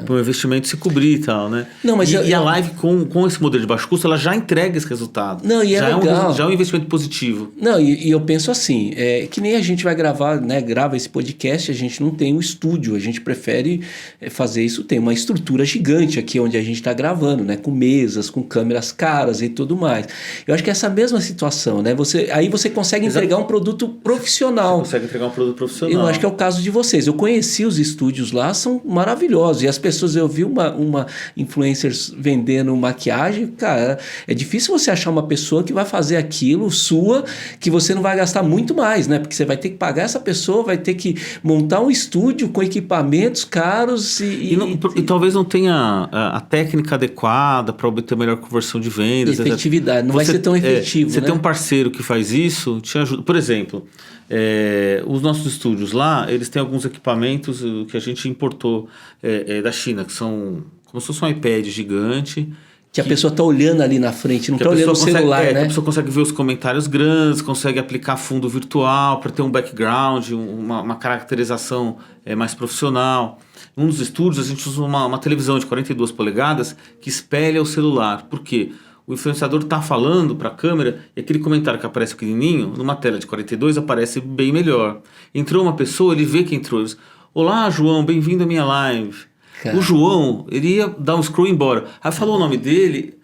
Speaker 2: Para o investimento se cobrir e tal, né?
Speaker 1: Não, mas
Speaker 2: a live com esse modelo de baixo custo, ela já entrega esse resultado.
Speaker 1: Não, e
Speaker 2: já
Speaker 1: legal.
Speaker 2: Já é um investimento positivo.
Speaker 1: Não, e eu penso assim, que nem a gente vai gravar, né? Grava esse podcast, a gente não tem um estúdio, a gente prefere fazer isso, tem uma estrutura gigante aqui onde a gente está gravando, né? Com mesas, com câmeras caras e tudo mais. Eu acho que é essa mesma situação, né? Aí você consegue entregar um produto profissional.
Speaker 2: Você consegue entregar um produto profissional.
Speaker 1: Eu acho que é o caso de vocês. Eu conheci os estúdios lá, são maravilhosos. E as pessoas, eu vi uma influencer vendendo maquiagem, cara, é difícil você achar uma pessoa que vai fazer aquilo sua, que você não vai gastar muito mais, né? Porque você vai ter que pagar essa pessoa, vai ter que montar um estúdio com equipamentos caros
Speaker 2: e talvez não tenha a técnica adequada para obter melhor conversão de vendas.
Speaker 1: Efetividade, não vai ser tão efetivo,
Speaker 2: Você
Speaker 1: né?
Speaker 2: tem um parceiro que faz isso, te ajuda. Por exemplo, os nossos estúdios lá, eles têm alguns equipamentos que a gente importou da China, que são como se fosse um iPad gigante.
Speaker 1: Que a pessoa está olhando ali na frente, não está olhando o celular, né?
Speaker 2: Que a pessoa consegue ver os comentários grandes, consegue aplicar fundo virtual para ter um background, uma caracterização mais profissional. Em um dos estúdios, a gente usa uma televisão de 42 polegadas que espelha o celular. Por quê? O influenciador está falando para a câmera e aquele comentário que aparece pequenininho, numa tela de 42, aparece bem melhor. Entrou uma pessoa, ele vê que entrou. Ele diz, olá, João, bem-vindo à minha live. Cara. O João, ele ia dar um scroll embora. Aí falou o nome dele,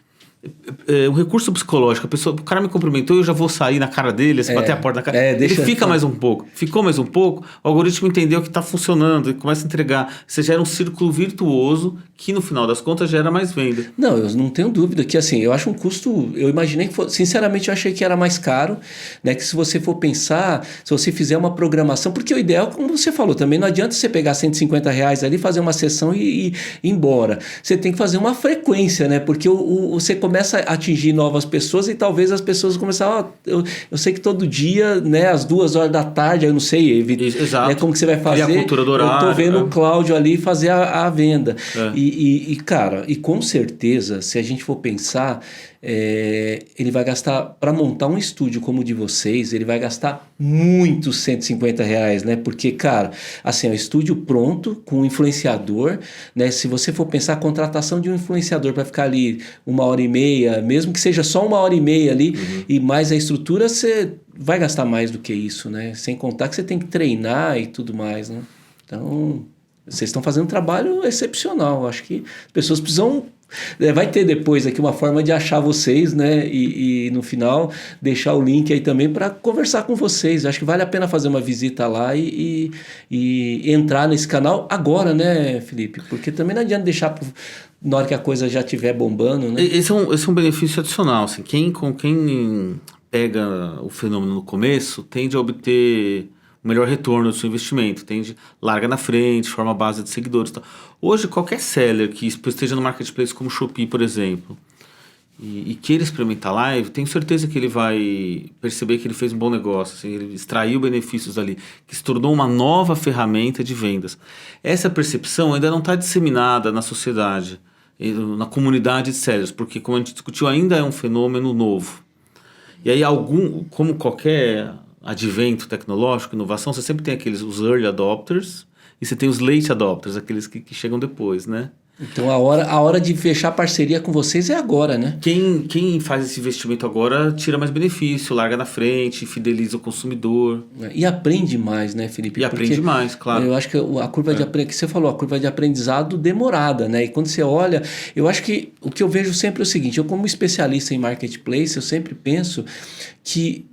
Speaker 2: um recurso psicológico. O cara me cumprimentou e eu já vou sair na cara dele, bater a porta na cara. Ele fica mais um pouco. Ficou mais um pouco, o algoritmo entendeu que está funcionando e começa a entregar. Você gera um círculo virtuoso que no final das contas gera mais venda.
Speaker 1: Não, eu não tenho dúvida que assim, eu acho um custo, eu imaginei que fosse, sinceramente eu achei que era mais caro, né, que se você for pensar, se você fizer uma programação, porque o ideal, como você falou, também não adianta você pegar R$150 ali, fazer uma sessão e ir embora. Você tem que fazer uma frequência, né, porque você começa a atingir novas pessoas e talvez as pessoas começam, eu sei que todo dia, né, às 2 horas da tarde, eu não sei,
Speaker 2: exato,
Speaker 1: né, como que você vai fazer,
Speaker 2: a cultura do horário,
Speaker 1: eu tô vendo o Cláudio ali fazer a venda. Cara, e com certeza, se a gente for pensar, ele vai gastar, para montar um estúdio como o de vocês, ele vai gastar muitos R$150, né? Porque, cara, assim, é um estúdio pronto, com um influenciador, né? Se você for pensar a contratação de um influenciador para ficar ali 1h30, mesmo que seja só 1h30 ali, e mais a estrutura, você vai gastar mais do que isso, né? Sem contar que você tem que treinar e tudo mais, né? Então, vocês estão fazendo um trabalho excepcional. Acho que as pessoas precisam... Vai ter depois aqui uma forma de achar vocês, né? E no final deixar o link aí também para conversar com vocês. Acho que vale a pena fazer uma visita lá e entrar nesse canal agora, né, Felipe? Porque também não adianta deixar na hora que a coisa já estiver bombando, né?
Speaker 2: Esse é um benefício adicional. Assim, quem pega o fenômeno no começo tende a obter o melhor retorno do seu investimento, larga na frente, forma base de seguidores. Tal. Hoje, qualquer seller que esteja no marketplace como Shopee, por exemplo, e queira experimentar live, tenho certeza que ele vai perceber que ele fez um bom negócio, assim, ele extraiu benefícios dali, que se tornou uma nova ferramenta de vendas. Essa percepção ainda não está disseminada na sociedade, na comunidade de sellers, porque, como a gente discutiu, ainda é um fenômeno novo. E aí, como qualquer advento tecnológico, inovação, você sempre tem os early adopters e você tem os late adopters, aqueles que chegam depois, né?
Speaker 1: Então a hora de fechar parceria com vocês é agora, né?
Speaker 2: Quem faz esse investimento agora tira mais benefício, larga na frente, fideliza o consumidor.
Speaker 1: E aprende mais, né, Felipe?
Speaker 2: E aprende mais, claro.
Speaker 1: Eu acho que a curva de aprendizado, que você falou, a curva de aprendizado demorada, né? E quando você olha, eu acho que o que eu vejo sempre é o seguinte, eu como especialista em marketplace, eu sempre penso que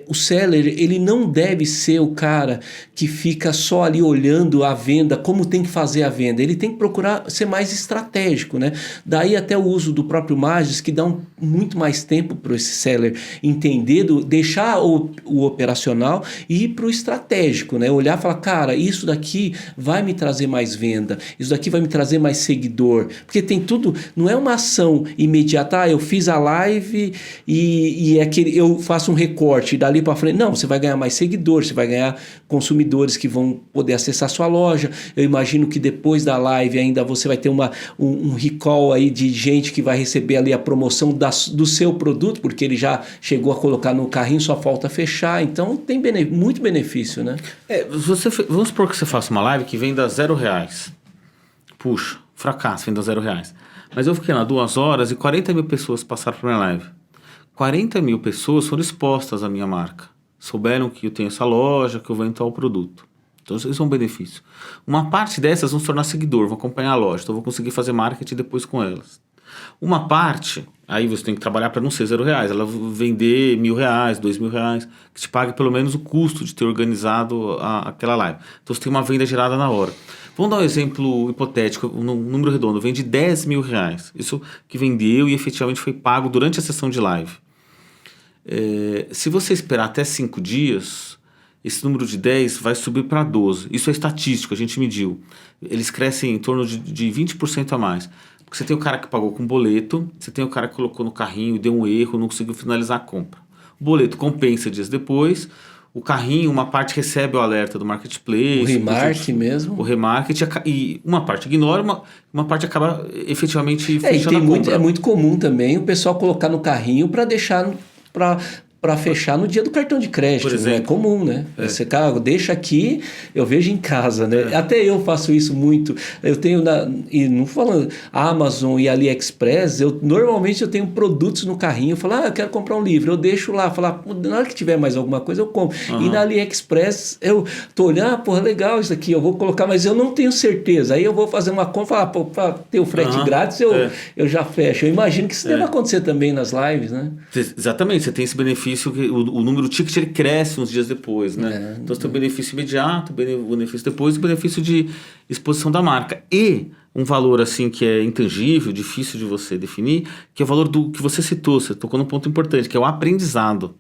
Speaker 1: o seller, ele não deve ser o cara que fica só ali olhando a venda, como tem que fazer a venda. Ele tem que procurar ser mais estratégico, né? Daí até o uso do próprio Magis, que dá muito mais tempo para esse seller entender, deixar o operacional e ir para o estratégico, né? Olhar e falar, cara, isso daqui vai me trazer mais venda, isso daqui vai me trazer mais seguidor. Porque tem tudo, não é uma ação imediata, eu fiz a live e eu faço um recorte e dali para frente, não, você vai ganhar mais seguidores, você vai ganhar consumidores que vão poder acessar a sua loja. Eu imagino que depois da live ainda você vai ter um recall aí de gente que vai receber ali a promoção do seu produto, porque ele já chegou a colocar no carrinho, só falta fechar. Então tem muito benefício, né?
Speaker 2: Vamos supor que você faça uma live que venda R$0. Puxa, fracasso, venda R$0. Mas eu fiquei lá 2 horas e 40 mil pessoas passaram por minha live. 40 mil pessoas foram expostas à minha marca. Souberam que eu tenho essa loja, que eu vendo tal produto. Então, isso é um benefício. Uma parte dessas vão se tornar seguidor, vão acompanhar a loja. Então, eu vou conseguir fazer marketing depois com elas. Uma parte, aí você tem que trabalhar para não ser R$0. Ela vender R$1.000, R$2.000, que te pague pelo menos o custo de ter organizado aquela live. Então, você tem uma venda gerada na hora. Vamos dar um exemplo hipotético, um número redondo. Vende R$10.000. Isso que vendeu e efetivamente foi pago durante a sessão de live. Se você esperar até 5 dias, esse número de 10 vai subir para 12. Isso é estatístico, a gente mediu. Eles crescem em torno de 20% a mais. Porque você tem o cara que pagou com boleto, você tem o cara que colocou no carrinho e deu um erro, não conseguiu finalizar a compra. O boleto compensa dias depois, o carrinho, uma parte recebe o alerta do marketplace.
Speaker 1: O remark mesmo.
Speaker 2: O remarket, e uma parte ignora, uma parte acaba efetivamente fechando a compra.
Speaker 1: É muito comum também o pessoal colocar no carrinho para deixar... para fechar no dia do cartão de crédito, né? É comum, né? Você, cara, deixa aqui, eu vejo em casa, né? Até eu faço isso muito. Eu tenho, e não falando, Amazon e AliExpress, normalmente eu tenho produtos no carrinho, eu falo, eu quero comprar um livro, eu deixo lá, na hora que tiver mais alguma coisa eu compro. E na AliExpress eu tô olhando, legal isso aqui, eu vou colocar, mas eu não tenho certeza. Aí eu vou fazer uma compra, para ter o frete grátis, eu já fecho. Eu imagino que isso deve acontecer também nas lives, né?
Speaker 2: Exatamente, você tem esse benefício que o número ticket ele cresce uns dias depois, né? Então você tem o benefício imediato, o benefício depois e o benefício de exposição da marca. E um valor assim que é intangível, difícil de você definir, que é o valor que você citou, você tocou num ponto importante, que é o aprendizado.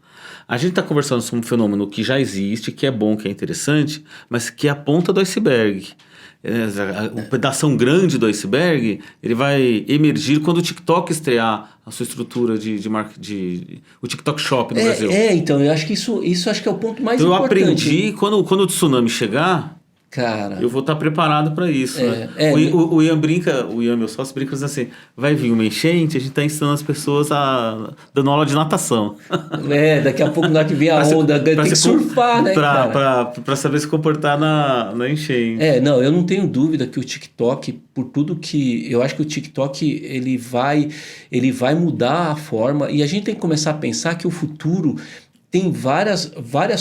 Speaker 2: A gente está conversando sobre um fenômeno que já existe, que é bom, que é interessante, mas que é a ponta do iceberg. O pedação grande do iceberg, ele vai emergir quando o TikTok estrear a sua estrutura o TikTok Shop no Brasil.
Speaker 1: Então, eu acho que isso acho que é o ponto mais importante.
Speaker 2: Eu aprendi, quando o tsunami chegar, cara, eu vou estar preparado para isso. Né? O Ian brinca, meu sócio brinca assim, vai vir uma enchente, a gente está ensinando as pessoas dando aula de natação.
Speaker 1: Daqui a pouco na hora que vem a onda, tem que surfar, né,
Speaker 2: para saber se comportar na enchente.
Speaker 1: Não, eu não tenho dúvida que o TikTok, por tudo que... Eu acho que o TikTok, ele vai mudar a forma, e a gente tem que começar a pensar que o futuro... Tem várias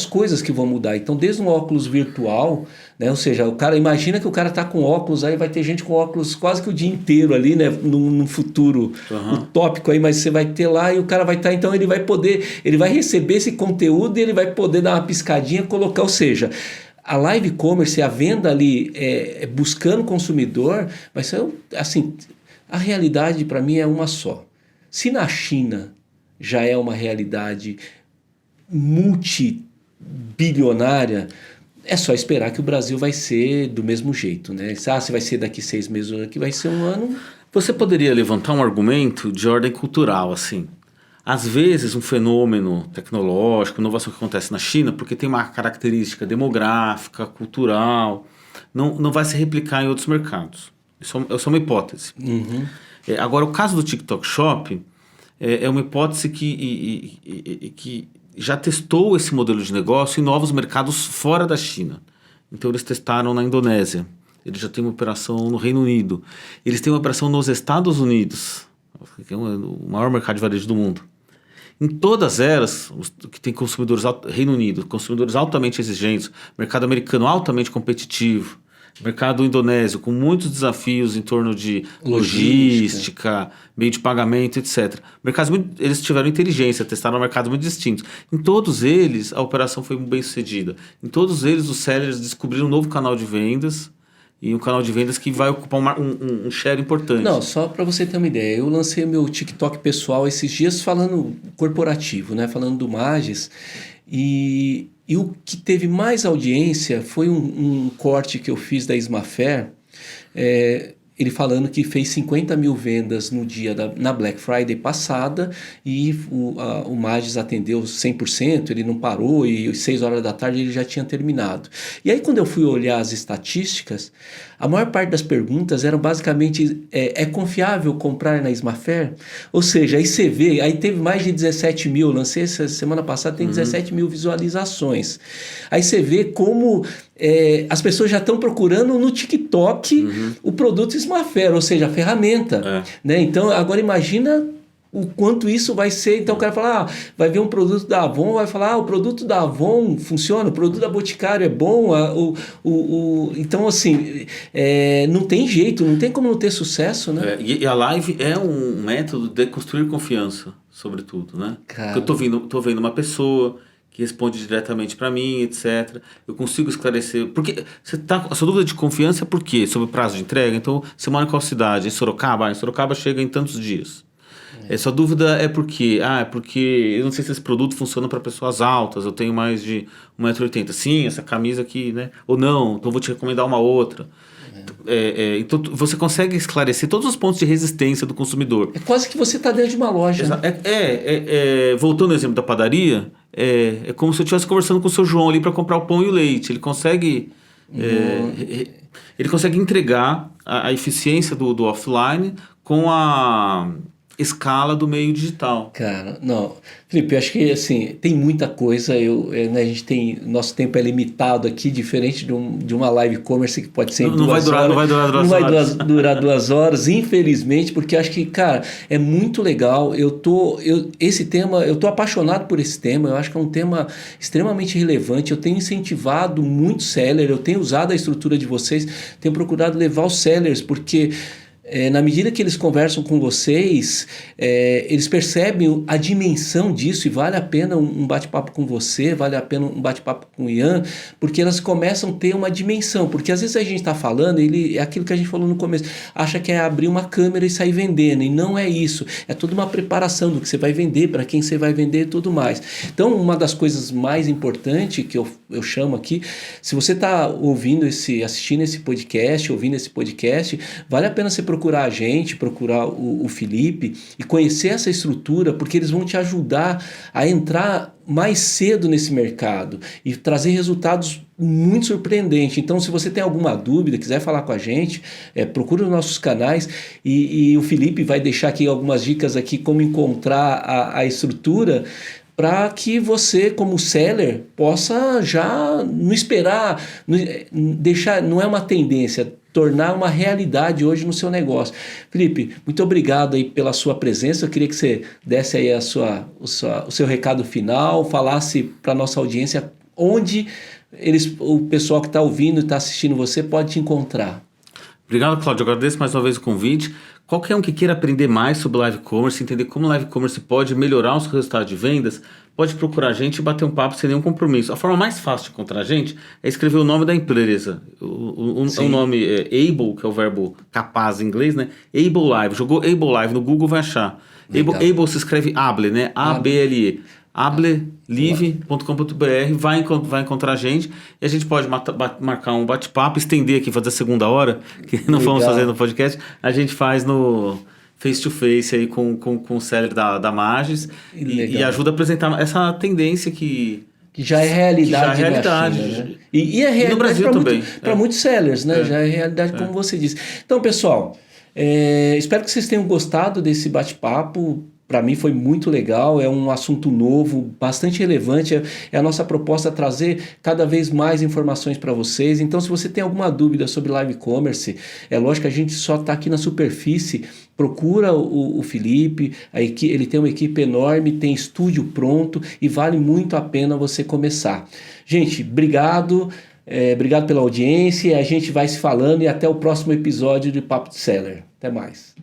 Speaker 1: coisas que vão mudar. Então, desde um óculos virtual, né? Ou seja, imagina que o cara está com óculos, aí vai ter gente com óculos quase que o dia inteiro ali, né? Num futuro utópico aí, mas você vai ter lá e o cara vai estar, então ele vai receber esse conteúdo e ele vai poder dar uma piscadinha e colocar, ou seja... A live commerce, a venda ali buscando consumidor, vai ser assim, a realidade para mim é uma só. Se na China já é uma realidade multibilionária, é só esperar que o Brasil vai ser do mesmo jeito, né? Se vai ser daqui 6 meses ou daqui vai ser um ano...
Speaker 2: Você poderia levantar um argumento de ordem cultural, assim. Às vezes um fenômeno tecnológico, inovação que acontece na China, porque tem uma característica demográfica, cultural, não vai se replicar em outros mercados. Isso é uma hipótese. Agora, o caso do TikTok Shop é uma hipótese que já testou esse modelo de negócio em novos mercados fora da China. Então, eles testaram na Indonésia. eles já têm uma operação no Reino Unido, eles têm uma operação nos Estados Unidos, que é o maior mercado de varejo do mundo. Em todas elas, que tem consumidores, Reino Unido, consumidores altamente exigentes, mercado americano altamente competitivo, mercado indonésio com muitos desafios em torno de logística, meio de pagamento, etc. Eles tiveram inteligência, testaram mercados muito distintos. Em todos eles, a operação foi bem sucedida. Em todos eles, os sellers descobriram um novo canal de vendas, e um canal de vendas que vai ocupar um share importante.
Speaker 1: Não, só para você ter uma ideia, eu lancei meu TikTok pessoal esses dias falando corporativo, né? Falando do Magis, e o que teve mais audiência foi um corte que eu fiz da Ismafer, ele falando que fez 50 mil vendas no dia na Black Friday passada e o Magis atendeu 100%, ele não parou e às 6 horas da tarde ele já tinha terminado. E aí quando eu fui olhar as estatísticas, a maior parte das perguntas eram basicamente, é confiável comprar na Ismafer? Ou seja, aí você vê, aí teve mais de 17 mil, lancei essa semana passada, tem 17 mil visualizações. Aí você vê como as pessoas já estão procurando no TikTok o produto Ismafer, ou seja, a ferramenta. Né? Então, agora imagina o quanto isso vai ser. Então o cara fala, vai ver um produto da Avon, vai falar, o produto da Avon funciona, o produto da Boticário é bom. Então, assim, não tem jeito, não tem como não ter sucesso, né?
Speaker 2: E a live é um método de construir confiança, sobretudo, né? Porque eu tô vendo uma pessoa que responde diretamente para mim, etc. Eu consigo esclarecer. Porque você tá a sua dúvida de confiança é por quê? Sobre o prazo de entrega? Então, você mora em qual cidade? Em Sorocaba? Em Sorocaba chega em tantos dias. Sua dúvida é por quê? É porque eu não sei se esse produto funciona para pessoas altas, eu tenho mais de 1,80 m. Sim, essa camisa aqui, né? Ou não, então vou te recomendar uma outra. Então você consegue esclarecer todos os pontos de resistência do consumidor.
Speaker 1: É quase que você está dentro de uma loja.
Speaker 2: Né? Voltando ao exemplo da padaria, é como se eu estivesse conversando com o seu João ali para comprar o pão e o leite. Ele consegue entregar a eficiência do offline com a escala do meio digital.
Speaker 1: Cara, não. Felipe, eu acho que assim, tem muita coisa, né, a gente tem, nosso tempo é limitado aqui, diferente de uma live commerce que pode ser
Speaker 2: não vai durar 2 horas.
Speaker 1: Não vai durar 2 horas, infelizmente, porque acho que, cara, é muito legal. Esse tema, eu tô apaixonado por esse tema, eu acho que é um tema extremamente relevante. Eu tenho incentivado muito seller, eu tenho usado a estrutura de vocês, tenho procurado levar os sellers, porque na medida que eles conversam com vocês, eles percebem a dimensão disso e vale a pena um bate-papo com você, vale a pena um bate-papo com o Ian, porque elas começam a ter uma dimensão, porque às vezes a gente está falando, é aquilo que a gente falou no começo, acha que é abrir uma câmera e sair vendendo, e não é isso, é toda uma preparação do que você vai vender, para quem você vai vender e tudo mais. Então, uma das coisas mais importantes que eu chamo aqui, se você está assistindo esse podcast, ouvindo esse podcast, vale a pena você procurar a gente, procurar o Felipe e conhecer essa estrutura, porque eles vão te ajudar a entrar mais cedo nesse mercado e trazer resultados muito surpreendentes. Então, se você tem alguma dúvida, quiser falar com a gente, procura os nossos canais e o Felipe vai deixar aqui algumas dicas aqui como encontrar a estrutura, para que você, como seller, possa já não esperar, não é uma tendência, tornar uma realidade hoje no seu negócio. Felipe, muito obrigado aí pela sua presença. Eu queria que você desse aí o seu recado final, falasse para a nossa audiência onde o pessoal que está ouvindo e está assistindo você pode te encontrar.
Speaker 2: Obrigado, Cláudio. Eu agradeço mais uma vez o convite. Qualquer um que queira aprender mais sobre live commerce, entender como live commerce pode melhorar o seu resultado de vendas, pode procurar a gente e bater um papo sem nenhum compromisso. A forma mais fácil de encontrar a gente é escrever o nome da empresa. O nome é able, que é o verbo capaz em inglês, né? Able Live. Jogou Able Live no Google, vai achar. Able se escreve able, né? A-B-L-E. ablelive.com.br, vai encontrar a gente e a gente pode marcar um bate-papo, estender aqui, fazer a segunda hora, que não vamos fazer no podcast, a gente faz no face-to-face aí com o seller da Magis e ajuda a apresentar essa tendência que
Speaker 1: já é realidade.
Speaker 2: Né?
Speaker 1: E é realidade
Speaker 2: no Brasil também.
Speaker 1: Para muitos sellers, né? Já é realidade, como você disse. Então, pessoal, espero que vocês tenham gostado desse bate-papo. Para mim foi muito legal, é um assunto novo, bastante relevante. É a nossa proposta trazer cada vez mais informações para vocês. Então, se você tem alguma dúvida sobre live commerce, é lógico que a gente só está aqui na superfície. Procura o Felipe, ele tem uma equipe enorme, tem estúdio pronto e vale muito a pena você começar. Gente, obrigado. Obrigado pela audiência. A gente vai se falando e até o próximo episódio de Papo de Seller. Até mais.